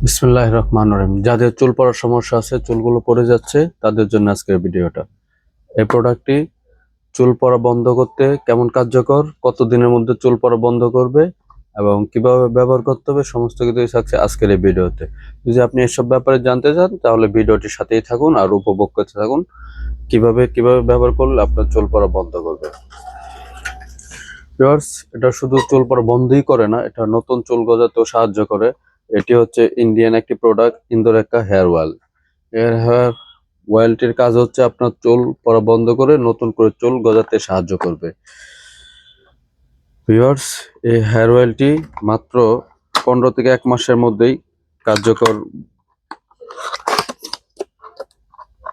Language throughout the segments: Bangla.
বিসমিল্লাহির রহমানির রহিম। যাদের চুল পড়ার সমস্যা আছে, চুলগুলো পড়ে যাচ্ছে, তাদের জন্য আজকের ভিডিওটা। এই প্রোডাক্টটি চুল পড়া বন্ধ করতে কেমন কার্যকর, কত দিনের মধ্যে চুল পড়া বন্ধ করবে এবং কিভাবে ব্যবহার করতে হবে, সমস্ত কিছুই থাকছে আজকের এই ভিডিওতে। যদি আপনি এসব ব্যাপারে জানতে চান তাহলে ভিডিওটির সাথেই থাকুন আর উপভোগ করতে থাকুন কিভাবে কিভাবে ব্যবহার করলে আপনার চুল পড়া বন্ধ করবে। ভিউয়ার্স, এটা শুধু চুল পড়া বন্ধই করে না, এটা নতুন চুল গজাতেও সাহায্য করে। এটি হচ্ছে ইন্ডিয়ান একটি প্রোডাক্ট, ইন্দোরেখা হেয়ার অয়েল। এর হেয়ার অয়েলটির কাজ হচ্ছে আপনার চুল পড়া বন্ধ করে নতুন করে চুল গজাতে সাহায্য করবে। ভিউয়ার্স, এই হেয়ার অয়েলটি মাত্র 15 থেকে 1 মাসের মধ্যেই কার্যকর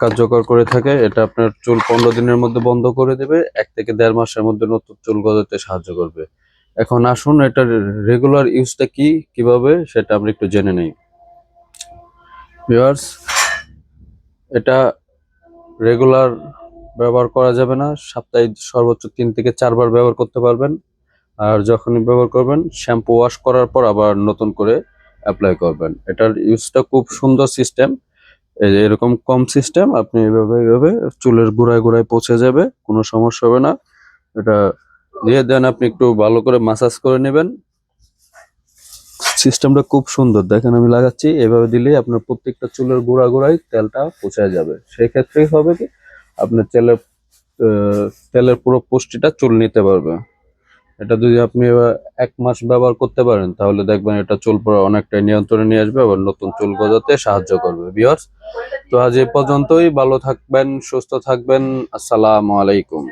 কার্যকর করে থাকে। এটা আপনার চুল 15 দিনের মধ্যে বন্ধ করে দেবে, 1 থেকে 1.5 মাসের মধ্যে নতুন চুল গজাতে সাহায্য করবে। এখন আসুন এটার রেগুলার ইউজটা কি, কিভাবে সেটা আমরা একটু জেনে নেই। ভিউয়ার্স, এটা রেগুলার ব্যবহার করা যাবে না, সপ্তাহে সর্বোচ্চ 3 থেকে 4 বার ব্যবহার করতে পারবেন। আর যখনই ব্যবহার করবেন শ্যাম্পু ওয়াশ করার পর আবার নতুন করে অ্যাপ্লাই করবেন। এটার ইউজটা খুব সুন্দর সিস্টেম। এই যে এরকম কম সিস্টেম, আপনি এভাবে চুলের গোড়ায় গোড়ায় পৌঁছে যাবে, কোনো সমস্যা হবে না। এটা দিয়ে দেন, আপনি একটু ভালো করে মাসাজ করে নেবেন। সিস্টেমটা খুব সুন্দর, দেখেন আমি লাগাচ্ছি, এভাবে দিলেই আপনার প্রত্যেকটা চুলের গোড়া গোড়ায় তেলটা পৌঁছে যাবে। সেই ক্ষেত্রে হবে কি, আপনার তেলের পুরো পুষ্টিটা চুল নিতে পারবে। এটা যদি আপনি 1 মাস ব্যবহার করতে পারেন তাহলে দেখবেন এটা চুল পড়া অনেকটাই নিয়ন্ত্রণে নিয়ে আসবে, আবার নতুন চুল গজাতে সাহায্য করবে। ভিউয়ার্স, তো আজ এই পর্যন্তই। ভালো থাকবেন, সুস্থ থাকবেন। আসসালামু আলাইকুম।